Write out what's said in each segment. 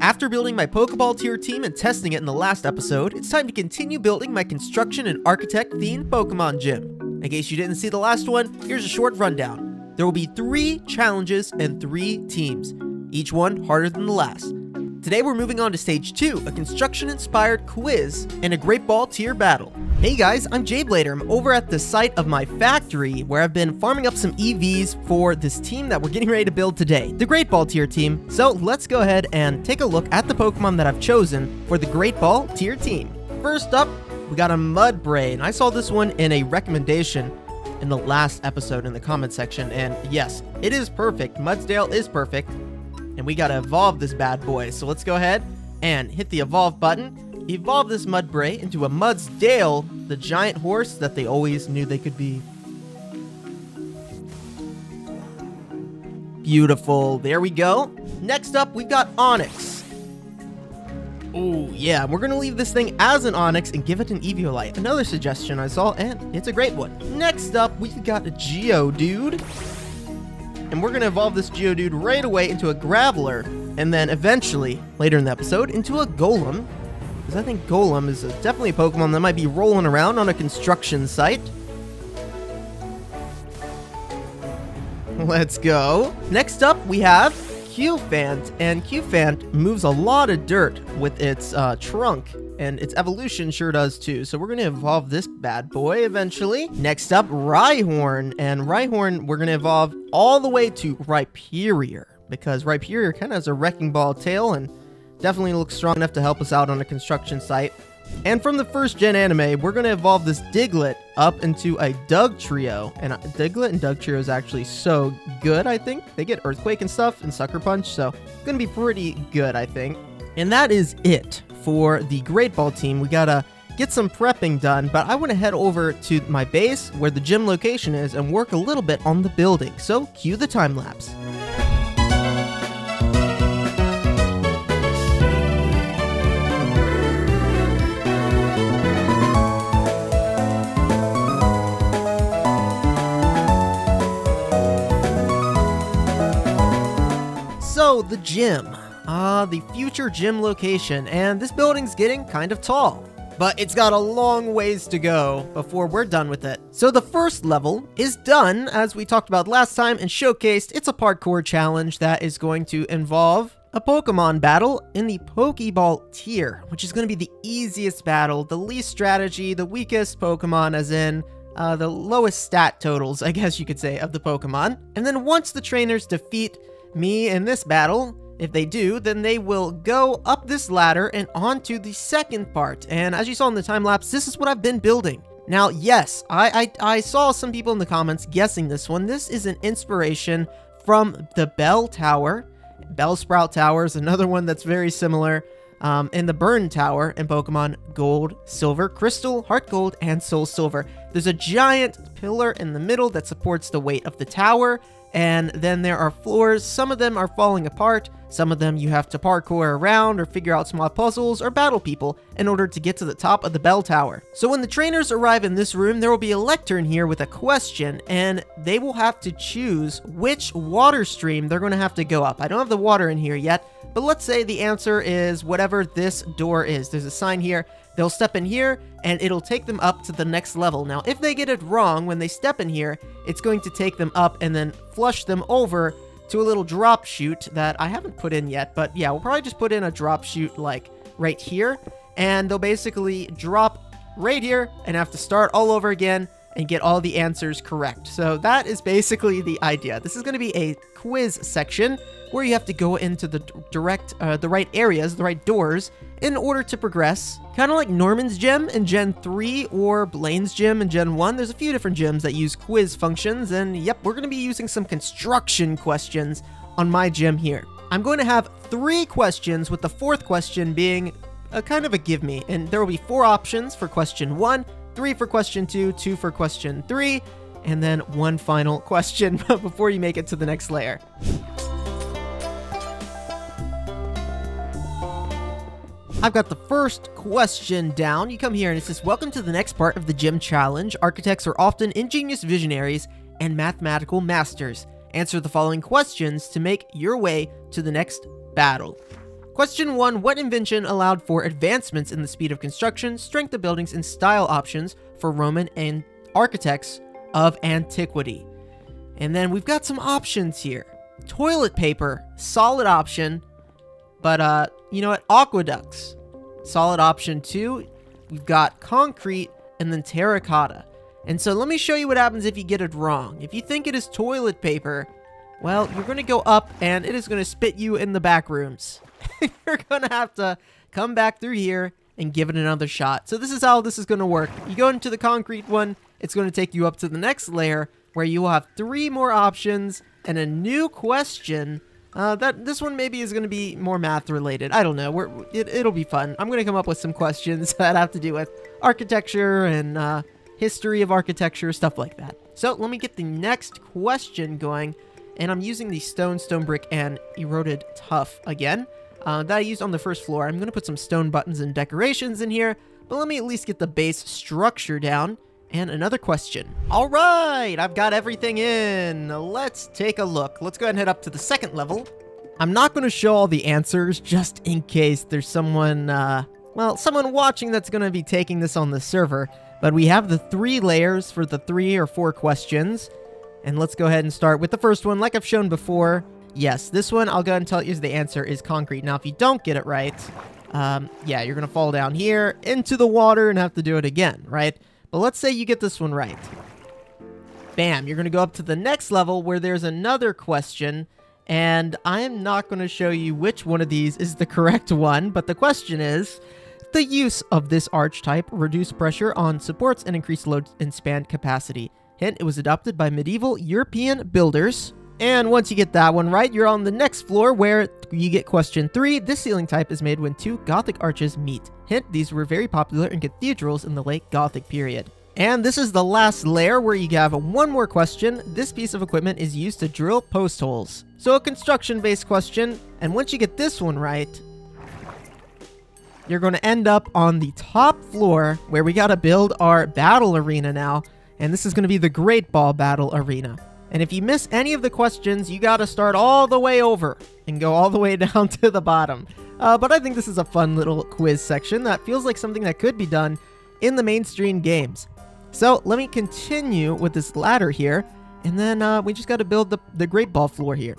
After building my Pokeball tier team and testing it in the last episode, it's time to continue building my construction and architect themed Pokemon gym. In case you didn't see the last one, here's a short rundown. There will be 3 challenges and 3 teams, each one harder than the last. Today we're moving on to stage 2, a construction-inspired quiz and a Great Ball tier battle. Hey guys, I'm jblader. I'm over at the site of my factory where I've been farming up some EVs for this team that we're getting ready to build today, the Great Ball tier team. So let's go ahead and take a look at the Pokemon that I've chosen for the Great Ball tier team. First up, we got a Mudbray, and I saw this one in a recommendation in the last episode in the comment section, and yes, it is perfect. Mudsdale is perfect. And we gotta evolve this bad boy. So let's go ahead and hit the evolve button. Evolve this Mudbray into a Mudsdale, the giant horse that they always knew they could be. Beautiful. There we go. Next up, we've got Onix. Oh, yeah. We're gonna leave this thing as an Onix and give it an Eviolite. Another suggestion I saw, and it's a great one. Next up, we've got a Geodude. And we're going to evolve this Geodude right away into a Graveler, and then eventually, later in the episode, into a Golem. Because I think Golem is definitely a Pokemon that might be rolling around on a construction site. Let's go. Next up, we have Cufant, and Cufant moves a lot of dirt with its trunk. And its evolution sure does too. So we're going to evolve this bad boy eventually. Next up, Rhyhorn. And Rhyhorn, we're going to evolve all the way to Rhyperior. Because Rhyperior kind of has a wrecking ball tail and definitely looks strong enough to help us out on a construction site. And from the first gen anime, we're going to evolve this Diglett up into a Dugtrio. And Diglett and Dugtrio is actually so good, I think. They get Earthquake and stuff and Sucker Punch. So going to be pretty good, I think. And that is it for the Great Ball team. We gotta get some prepping done, but I want to head over to my base where the gym location is and work a little bit on the building. So cue the time lapse. So the gym. The future gym location, and this building's getting kind of tall, but it's got a long ways to go before we're done with it. So the first level is done, as we talked about last time and showcased. It's a parkour challenge that is going to involve a Pokemon battle in the Pokeball tier, which is going to be the easiest battle, the least strategy, the weakest Pokemon, as in the lowest stat totals, I guess you could say, of the Pokemon. And then once the trainers defeat me in this battle, if they do, then they will go up this ladder and onto the second part. And as you saw in the time lapse, this is what I've been building. Now, yes, I saw some people in the comments guessing this one. This is an inspiration from the Bell Tower. Bellsprout Tower is another one that's very similar. And the Burn Tower in Pokemon Gold, Silver, Crystal, Heart Gold, and Soul Silver. There's a giant pillar in the middle that supports the weight of the tower. And then there are floors. Some of them are falling apart. Some of them you have to parkour around or figure out small puzzles or battle people in order to get to the top of the bell tower. So when the trainers arrive in this room, there will be a lectern here with a question, and they will have to choose which water stream they're going to have to go up. I don't have the water in here yet, but let's say the answer is whatever this door is. There's a sign here. They'll step in here, and it'll take them up to the next level. Now, if they get it wrong when they step in here, it's going to take them up and then flush them over to a little drop chute that I haven't put in yet. But yeah, we'll probably just put in a drop chute like right here, and they'll basically drop right here and have to start all over again and get all the answers correct. So that is basically the idea. This is going to be a quiz section where you have to go into the right areas, the right doors, in order to progress. Kind of like Norman's gym in Gen 3 or Blaine's gym in Gen 1. There's a few different gyms that use quiz functions, and yep, we're going to be using some construction questions on my gym here. I'm going to have 3 questions, with the 4th question being a kind of a give me, and there will be 4 options for question 1, 3 for question 2, 2 for question 3, and then 1 final question before you make it to the next layer. I've got the first question down. You come here and it says, welcome to the next part of the gym challenge. Architects are often ingenious visionaries and mathematical masters. Answer the following questions to make your way to the next battle. Question 1, what invention allowed for advancements in the speed of construction, strength of buildings, and style options for Roman and architects of antiquity? And then we've got some options here. Toilet paper, solid option, but you know what, aqueducts, solid option too. We've got concrete and then terracotta. And so let me show you what happens if you get it wrong. If you think it is toilet paper, well, you're going to go up and it is going to spit you in the back rooms. You're going to have to come back through here and give it another shot. So this is how this is going to work. You go into the concrete one, it's going to take you up to the next layer where you will have 3 more options and a new question. This one maybe is going to be more math related. I don't know. It'll be fun. I'm going to come up with some questions that have to do with architecture and history of architecture, stuff like that. So let me get the next question going. And I'm using the stone brick, and eroded tuff again that I used on the first floor. I'm going to put some stone buttons and decorations in here, but let me at least get the base structure down. And another question. All right, I've got everything in. Let's take a look. Let's go ahead and head up to the second level. I'm not going to show all the answers just in case there's someone, someone watching that's going to be taking this on the server. But we have the 3 layers for the 3 or 4 questions. And let's go ahead and start with the first one. Like I've shown before, yes, this one, I'll go ahead and tell you the answer is concrete. Now, if you don't get it right, yeah, you're going to fall down here into the water and have to do it again, right? But let's say you get this one right. Bam, you're going to go up to the next level where there's another question. And I am not going to show you which one of these is the correct one, but the question is, the use of this archetype reduce pressure on supports and increase load and span capacity. Hint, it was adopted by medieval European builders. And once you get that one right, you're on the next floor where you get question 3. This ceiling type is made when 2 Gothic arches meet. Hint, these were very popular in cathedrals in the late Gothic period. And this is the last layer where you have one more question. This piece of equipment is used to drill post holes. So a construction-based question, and once you get this one right, you're going to end up on the top floor where we got to build our battle arena now. And this is going to be the Great Ball Battle Arena. And if you miss any of the questions, you got to start all the way over and go all the way down to the bottom. But I think this is a fun little quiz section that feels like something that could be done in the mainstream games. So let me continue with this ladder here. And then we just got to build the Great Ball floor here.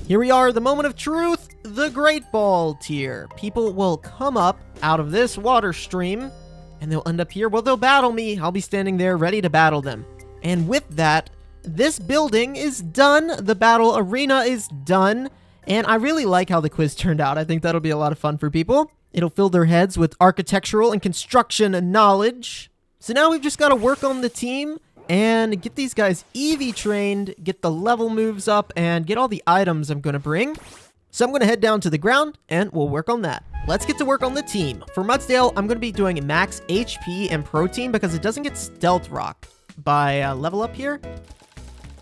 Here we are, the moment of truth, the Great Ball tier. People will come up out of this water stream, and they'll end up here. Well, they'll battle me. I'll be standing there ready to battle them. And with that, this building is done. The battle arena is done. And I really like how the quiz turned out. I think that'll be a lot of fun for people. It'll fill their heads with architectural and construction knowledge. So now we've just got to work on the team and get these guys EV trained, get the level moves up, and get all the items I'm going to bring. So I'm going to head down to the ground, and we'll work on that. Let's get to work on the team. For Mudsdale, I'm going to be doing max HP and protein because it doesn't get stealth rock by level up here.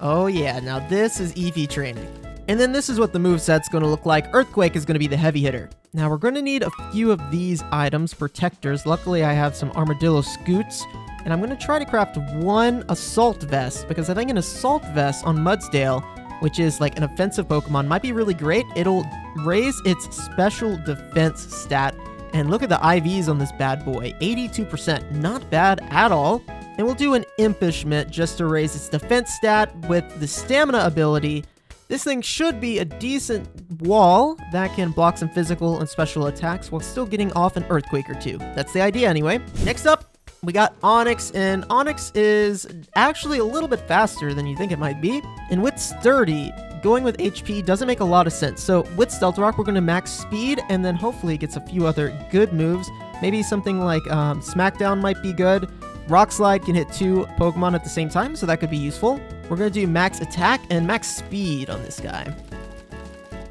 Oh yeah, now this is EV training. And then this is what the moveset's going to look like. Earthquake is going to be the heavy hitter. Now we're going to need a few of these items, protectors. Luckily I have some armadillo scoots. And I'm going to try to craft 1 assault vest, because I think an assault vest on Mudsdale, which is like an offensive Pokemon, might be really great. It'll raise its special defense stat. And look at the IVs on this bad boy, 82%, not bad at all. And we'll do an Impishment just to raise its defense stat with the stamina ability. This thing should be a decent wall that can block some physical and special attacks while still getting off an Earthquake or 2. That's the idea anyway. Next up, we got Onyx, and Onyx is actually a little bit faster than you think it might be. And with Sturdy, going with HP doesn't make a lot of sense. So with Stealth Rock, we're going to max speed, and then hopefully it gets a few other good moves. Maybe something like Smackdown might be good. Rock Slide can hit 2 Pokemon at the same time, so that could be useful. We're going to do max attack and max speed on this guy.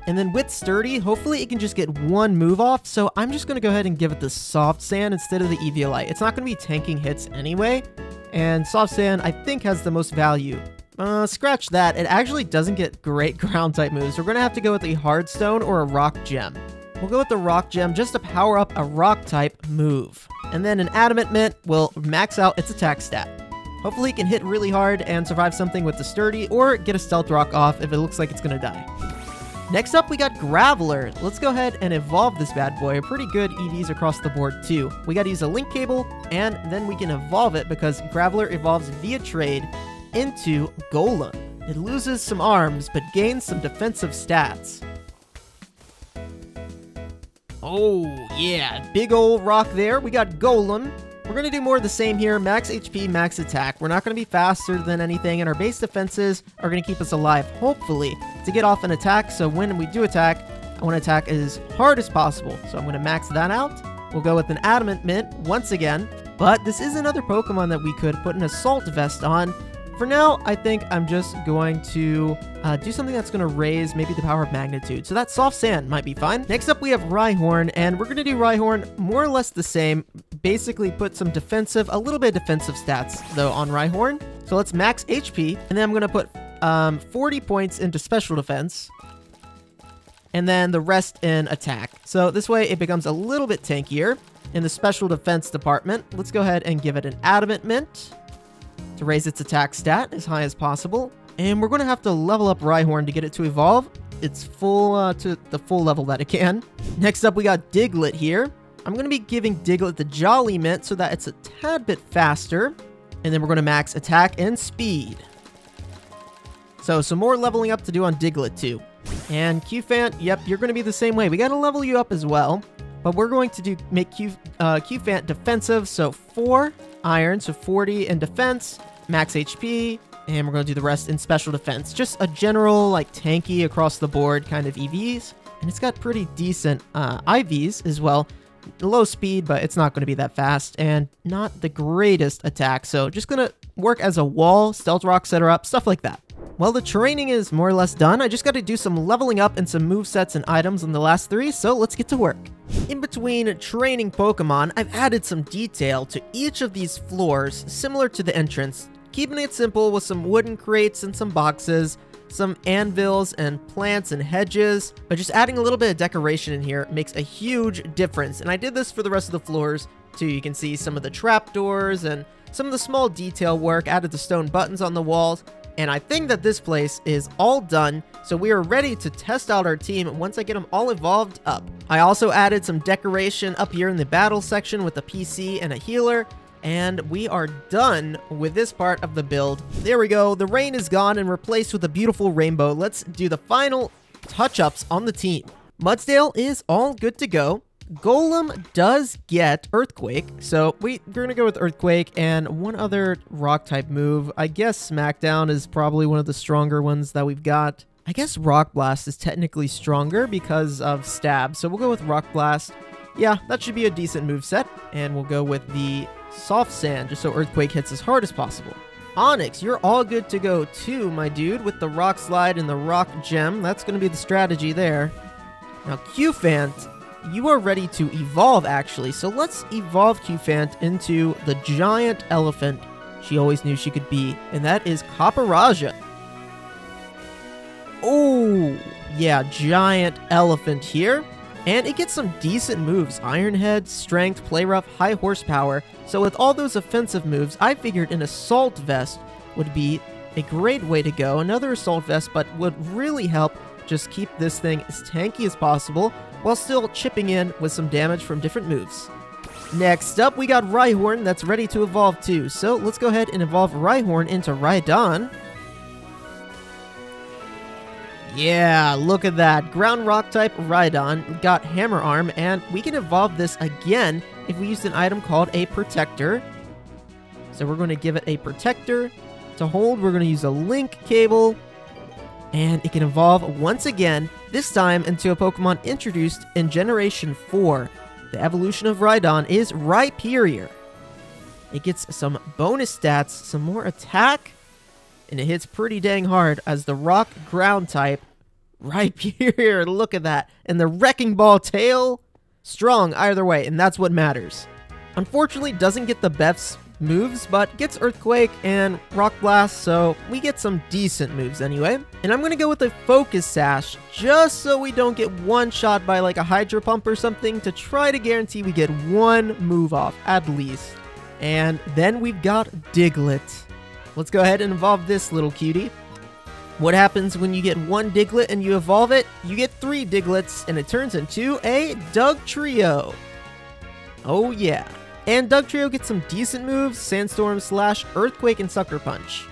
And then with Sturdy, hopefully it can just get one move off. So I'm just going to go ahead and give it the Soft Sand instead of the Eviolite. It's not going to be tanking hits anyway. And Soft Sand, I think, has the most value. Scratch that. It actually doesn't get great ground type moves. We're going to have to go with a Hard Stone or a Rock Gem. We'll go with the Rock Gem just to power up a Rock type move. And then an Adamant Mint will max out its attack stat. Hopefully it can hit really hard and survive something with the Sturdy or get a Stealth Rock off if it looks like it's going to die. Next up, we got Graveler. Let's go ahead and evolve this bad boy. Pretty good EVs across the board too. We got to use a link cable and then we can evolve it because Graveler evolves via trade into Golem. It loses some arms but gains some defensive stats. Oh, yeah, big old rock there. We got Golem. We're going to do more of the same here. Max HP, max attack. We're not going to be faster than anything, and our base defenses are going to keep us alive, hopefully, to get off an attack. So when we do attack, I want to attack as hard as possible. So I'm going to max that out. We'll go with an Adamant Mint once again. But this is another Pokemon that we could put an Assault Vest on. For now, I think I'm just going to do something that's going to raise maybe the power of magnitude. So that Soft Sand might be fine. Next up, we have Rhyhorn, and we're going to do Rhyhorn more or less the same. Basically put some defensive, a little bit of defensive stats, though, on Rhyhorn. So let's max HP, and then I'm going to put 40 points into special defense, and then the rest in attack. So this way, it becomes a little bit tankier in the special defense department. Let's go ahead and give it an Adamant Mint to raise its attack stat as high as possible. And we're going to have to level up Rhyhorn to get it to evolve. It's full to the full level that it can. Next up, we got Diglett here. I'm going to be giving Diglett the Jolly Mint so that it's a tad bit faster. And then we're going to max attack and speed. So some more leveling up to do on Diglett too. And Qfant, yep, you're going to be the same way. We got to level you up as well. But we're going to make Qfant defensive, so 4 iron, so 40 in defense, max HP, and we're going to do the rest in special defense. Just a general, like, tanky across the board kind of EVs. And it's got pretty decent IVs as well. Low speed, but it's not going to be that fast, and not the greatest attack. So just going to work as a wall, Stealth Rock, set her up, stuff like that. Well, the training is more or less done. I just got to do some leveling up and some movesets and items on the last 3, so let's get to work. In between training Pokemon, I've added some detail to each of these floors, similar to the entrance, keeping it simple with some wooden crates and some boxes, some anvils and plants and hedges, but just adding a little bit of decoration in here makes a huge difference. And I did this for the rest of the floors too. You can see some of the trapdoors and some of the small detail work, added the stone buttons on the walls. And I think that this place is all done, so we are ready to test out our team once I get them all evolved up. I also added some decoration up here in the battle section with a PC and a healer, and we are done with this part of the build. There we go, the rain is gone and replaced with a beautiful rainbow. Let's do the final touch-ups on the team. Mudsdale is all good to go. Golem does get Earthquake, so we're going to go with Earthquake and one other Rock-type move. I guess Smackdown is probably one of the stronger ones that we've got. I guess Rock Blast is technically stronger because of Stab, so we'll go with Rock Blast. Yeah, that should be a decent moveset, and we'll go with the Soft Sand, just so Earthquake hits as hard as possible. Onyx, you're all good to go too, my dude, with the Rock Slide and the Rock Gem. That's going to be the strategy there. Now, Qfant, you are ready to evolve, actually, so let's evolve Qfant into the giant elephant she always knew she could be, and that is Copperaja. Oh, yeah, giant elephant here, and it gets some decent moves: Iron Head, Strength, Play Rough, High Horsepower. So with all those offensive moves, I figured an Assault Vest would be a great way to go. Another Assault Vest, but would really help just keep this thing as tanky as possible, while still chipping in with some damage from different moves. Next up, we got Rhyhorn that's ready to evolve too. So let's go ahead and evolve Rhyhorn into Rhydon. Yeah, look at that. Ground Rock type Rhydon got Hammer Arm, and we can evolve this again if we use an item called a Protector. So we're going to give it a Protector. To hold, we're going to use a link cable, and it can evolve once again, this time into a Pokemon introduced in Generation 4. The evolution of Rhydon is Rhyperior. It gets some bonus stats, some more attack, and it hits pretty dang hard as the Rock Ground type Rhyperior, look at that. And the Wrecking Ball tail, strong either way, and that's what matters. Unfortunately, doesn't get the best moves, but gets Earthquake and Rock Blast, so we get some decent moves anyway. And I'm gonna go with a Focus Sash, just so we don't get one shot by like a Hydro Pump or something, to try to guarantee we get one move off, at least. And then we've got Diglett. Let's go ahead and evolve this little cutie. What happens when you get one Diglett and you evolve it? You get 3 Digletts, and it turns into a Dugtrio. Oh yeah. And Dugtrio gets some decent moves, Sandstorm, Slash, Earthquake, and Sucker Punch.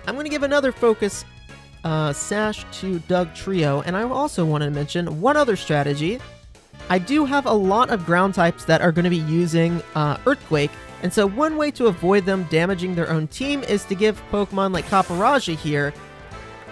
I'm going to give another Focus Sash to Dugtrio, and I also want to mention one other strategy. I do have a lot of ground types that are going to be using Earthquake, and so one way to avoid them damaging their own team is to give Pokemon like Caparaja here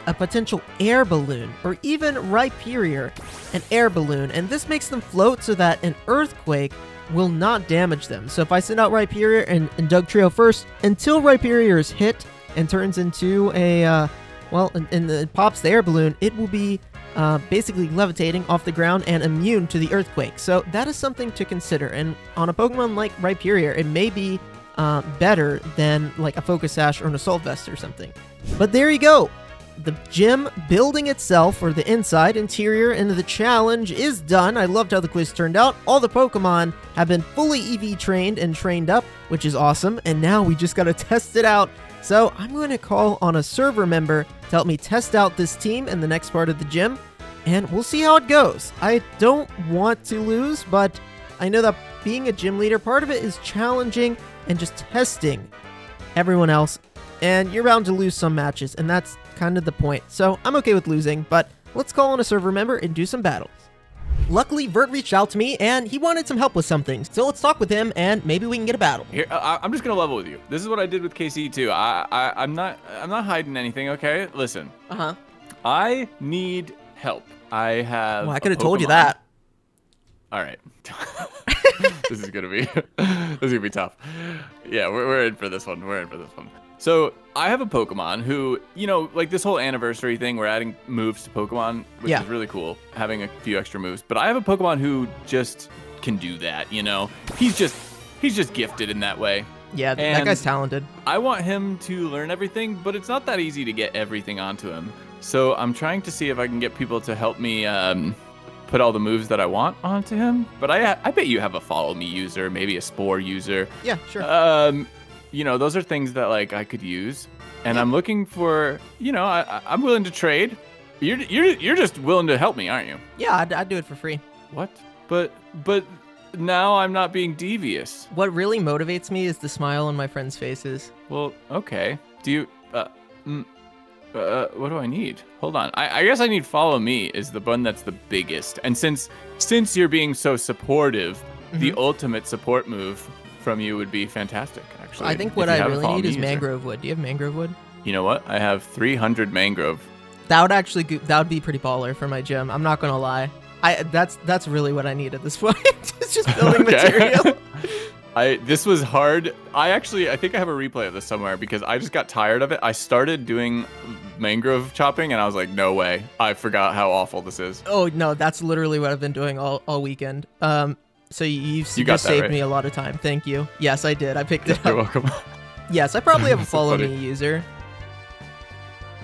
a potential air balloon, or even Rhyperior an air balloon, and this makes them float so that an Earthquake will not damage them. So if I send out Rhyperior and Dugtrio first, until Rhyperior is hit and turns into a, and it pops the air balloon, it will be basically levitating off the ground and immune to the Earthquake. So that is something to consider, and on a Pokemon like Rhyperior, it may be better than like a Focus Sash or an Assault Vest or something. But there you go. The gym building itself, or the inside, interior, and the challenge is done. I loved how the quiz turned out. All the Pokemon have been fully EV trained and trained up, which is awesome. And now we just gotta test it out. So I'm going to call on a server member to help me test out this team in the next part of the gym, and we'll see how it goes. I don't want to lose, but I know that being a gym leader, part of it is challenging and just testing everyone else. And you're bound to lose some matches, and that's kind of the point. So I'm okay with losing, but let's call on a server member and do some battles. Luckily, Virt reached out to me, and he wanted some help with something. So let's talk with him, and maybe we can get a battle. Here, I'm just gonna level with you. This is what I did with KC too. I'm not hiding anything. Okay, listen. I need help. I have. Well, I could have told you that. All right. This is gonna be tough. Yeah, we're in for this one. We're in for this one. So I have a Pokemon who, you know, like this whole anniversary thing, we're adding moves to Pokemon, which is really cool, having a few extra moves. But I have a Pokemon who just can do that, you know? He's just gifted in that way. Yeah, that guy's talented. I want him to learn everything, but it's not that easy to get everything onto him. So I'm trying to see if I can get people to help me put all the moves that I want onto him. But I bet you have a Follow Me user, maybe a Spore user. Yeah, sure. You know, those are things that like I could use, and I'm looking for, you know, I'm willing to trade. You're just willing to help me, aren't you? Yeah, I'd do it for free. What? But now I'm not being devious. What really motivates me is the smile on my friends' faces. Well, okay. Do you what do I need? Hold on. I guess I need Follow Me is the one that's the biggest. And since you're being so supportive, the ultimate support move from you would be fantastic, actually. I think what I really need is Mangrove Wood. Do you have Mangrove Wood? You know what? I have 300 Mangrove. That would be pretty baller for my gym. I'm not gonna lie. That's really what I need at this point. It's just building material. This was hard. I think I have a replay of this somewhere because I just got tired of it. I started doing mangrove chopping and I was like, no way. I forgot how awful this is. Oh no, that's literally what I've been doing all weekend. So you just saved me a lot of time. Thank you. Yes, I did. I picked it up. You're welcome. Yes, I probably have a Follow Me user.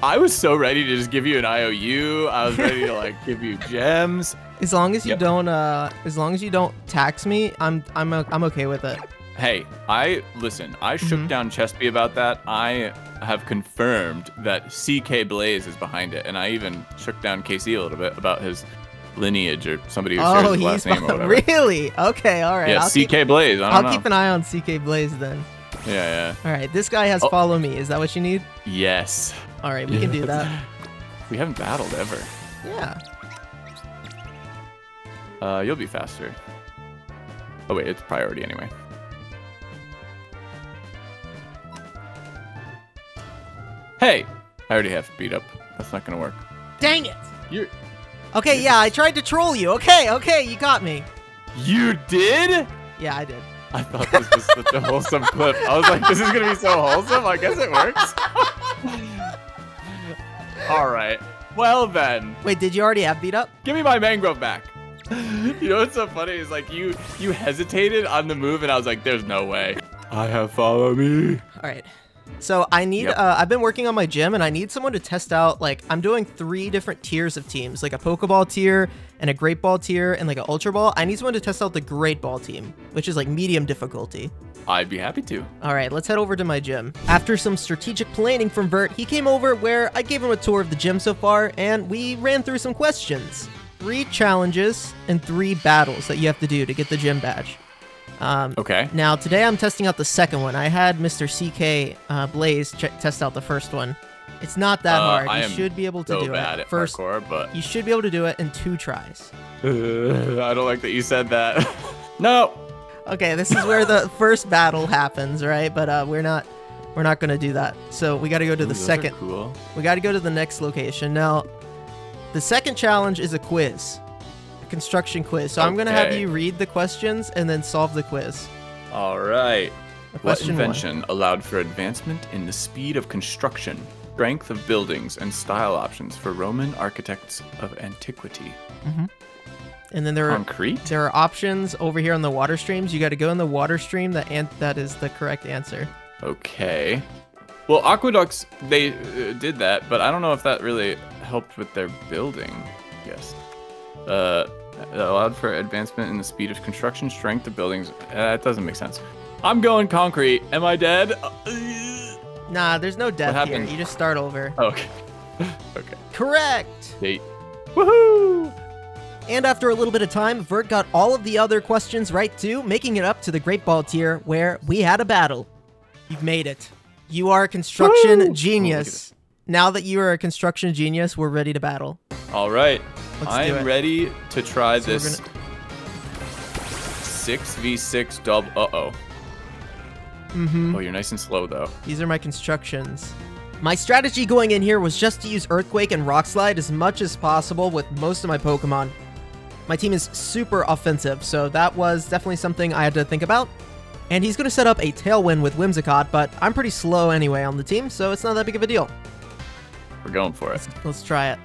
I was so ready to just give you an IOU. I was ready to like give you gems. As long as you don't tax me, I'm okay with it. Hey, I shook down Chespy about that. I have confirmed that CK Blaze is behind it, and I even shook down KC a little bit about his lineage or somebody who shares his last name or whatever. Really? Okay, all right. Yeah, CK Blaze. I'll keep an eye on CK Blaze then. Yeah. All right, this guy has Follow Me. Is that what you need? Yes. All right, we can do that. We haven't battled ever. Yeah. You'll be faster. Oh wait, it's priority anyway. Hey, I already have beat up. That's not gonna work. Dang it! Okay, yeah, I tried to troll you. Okay, you got me. You did? Yeah, I did. I thought this was such a wholesome clip. I was like, this is gonna be so wholesome. I guess it works. All right. Well then. Wait, did you already have beat up? Give me my mangrove back. You know what's so funny is like you hesitated on the move and I was like, there's no way. I have follow me. All right. So I need, I've been working on my gym and I need someone to test out, like I'm doing 3 different tiers of teams, like a Pokeball tier and a Great Ball tier and like an Ultra Ball. I need someone to test out the Great Ball team, which is like medium difficulty. I'd be happy to. All right, let's head over to my gym. After some strategic planning from Virt, he came over where I gave him a tour of the gym so far and we ran through some questions. 3 challenges and 3 battles that you have to do to get the gym badge. Okay. Now, today I'm testing out the second one. I had Mr. CK Blaze test out the first one. It's not that hard. You should be able to do bad it. At parkour, but you should be able to do it in 2 tries. I don't like that you said that. No. Okay, this is where the first battle happens, right? But we're not gonna do that. So we got to go to the second. Cool. We got to go to the next location. Now, the second challenge is a quiz. Construction quiz. So I'm gonna have you read the questions and then solve the quiz. All right. What invention 1 allowed for advancement in the speed of construction, strength of buildings, and style options for Roman architects of antiquity? And then there Concrete? are options over here on the water streams. You got to go in the water stream. That is the correct answer. Okay. Well, aqueducts, they did that, but I don't know if that really helped with their building. Yes. Allowed for advancement in the speed of construction, strength of buildings. That doesn't make sense. I'm going concrete. Am I dead? Nah, there's no death here. happened? You just start over. Okay. Okay. Correct. Hey. Woohoo! And after a little bit of time, Virt got all of the other questions right too, making it up to the Great Ball tier where we had a battle. You've made it. You are a construction genius. Now that you are a construction genius, we're ready to battle. All right. I'm ready to try this 6v6 double. Uh-oh. Oh, you're nice and slow, though. These are my constructions. My strategy going in here was just to use Earthquake and Rock Slide as much as possible with most of my Pokemon. My team is super offensive, so that was definitely something I had to think about. And he's going to set up a Tailwind with Whimsicott, but I'm pretty slow anyway on the team, so it's not that big of a deal. We're going for it. Let's try it.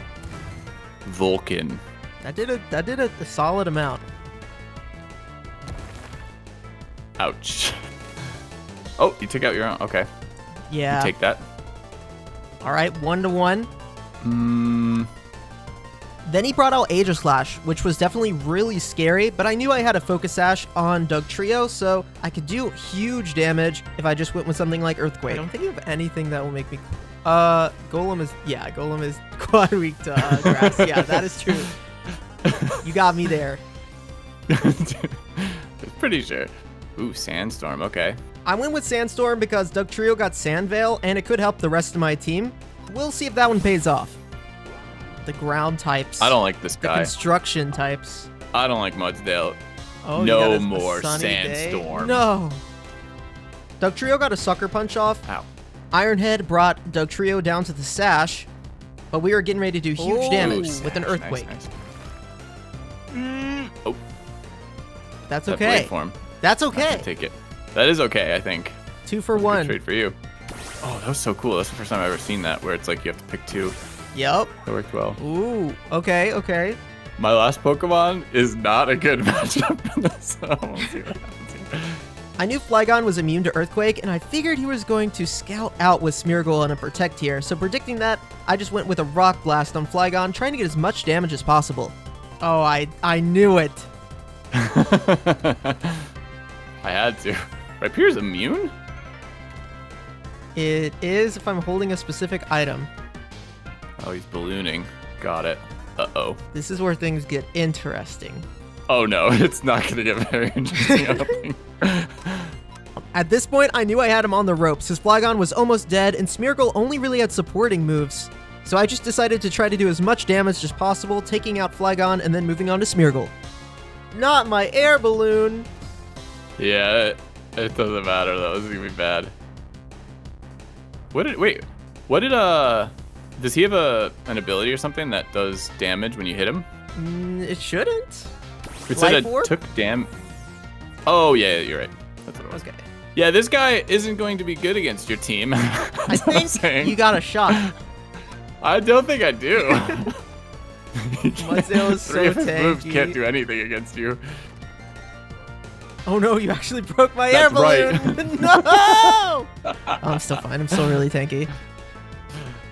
Vulcan. That did a solid amount. Ouch. Oh, you took out your own. Okay. Yeah. You take that. All right, 1-1. Then he brought out Aegislash, which was definitely really scary, but I knew I had a Focus Sash on Dugtrio, so I could do huge damage if I just went with something like Earthquake. I don't think you have anything that will make me... Golem is quad weak to grass. Yeah, that is true. You got me there. Pretty sure. Ooh, Sandstorm. Okay. I went with Sandstorm because Dugtrio got Sandveil, and it could help the rest of my team. We'll see if that one pays off. The ground types. I don't like this guy. The construction types. I don't like Mudsdale. Oh, no more Sandstorm. Day? No. Dugtrio got a Sucker Punch off. Ow. Ironhead brought Dugtrio down to the Sash, but we were getting ready to do huge damage with an Earthquake. Nice. Oh. That's okay. That's okay. Take it. That is okay, I think. 2 for 1. Trade for you. Oh, that was so cool. That's the first time I've ever seen that, where it's like you have to pick 2. Yep. That worked well. Ooh. Okay. Okay. My last Pokemon is not a good matchup in this, so we'll see what happens here. I knew Flygon was immune to Earthquake, and I figured he was going to scout out with Smeargle and a Protect here, so predicting that, I just went with a Rock Blast on Flygon, trying to get as much damage as possible. Oh, I knew it. I had to. Rhypier's immune? It is if I'm holding a specific item. Oh, he's ballooning. Got it. Uh-oh. This is where things get interesting. Oh no, it's not going to get very interesting, I don't think. At this point, I knew I had him on the ropes. His Flygon was almost dead, and Smeargle only really had supporting moves. So I just decided to try to do as much damage as possible, taking out Flygon and then moving on to Smeargle. Not my air balloon! Yeah, it doesn't matter though. This is going to be bad. Does he have an ability or something that does damage when you hit him? It shouldn't. It said it took damage. Oh, yeah, you're right. That's what it was. Okay. Yeah, this guy isn't going to be good against your team. I think you got a shot. I don't think I do. Mudsdale is so Three of his moves tanky. can't do anything against you. Oh no, you actually broke my That's air balloon! No! Oh, I'm still fine. I'm still really tanky.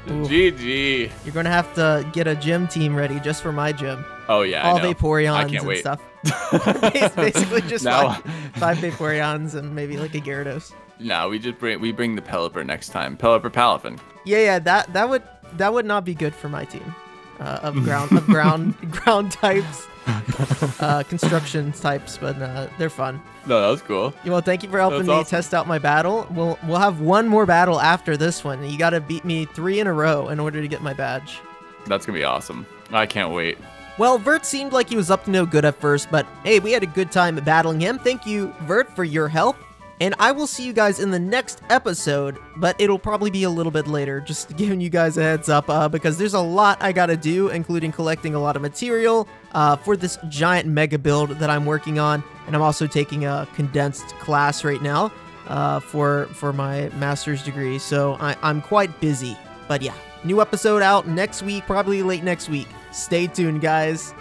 Ooh. GG. You're gonna have to get a gym team ready just for my gym. Oh yeah, All I know. Vaporeons I can't and wait. stuff. Basically just Now- five Vaporeons and maybe like a Gyarados. No, we bring the Pelipper next time. Pelipper Palafin. Yeah, that would not be good for my team. Of ground types, construction types, but they're fun. No, that was cool. Well, thank you for helping That's me awesome. test out my battle. We'll have one more battle after this one. You got to beat me 3 in a row in order to get my badge. That's gonna be awesome. I can't wait. Well, Virt seemed like he was up to no good at first, but hey, we had a good time battling him. Thank you, Virt, for your help. And I will see you guys in the next episode, but it'll probably be a little bit later, just giving you guys a heads up, because there's a lot I gotta do, including collecting a lot of material for this giant mega build that I'm working on. And I'm also taking a condensed class right now for my master's degree, so I'm quite busy. But yeah, new episode out next week, probably late next week. Stay tuned, guys.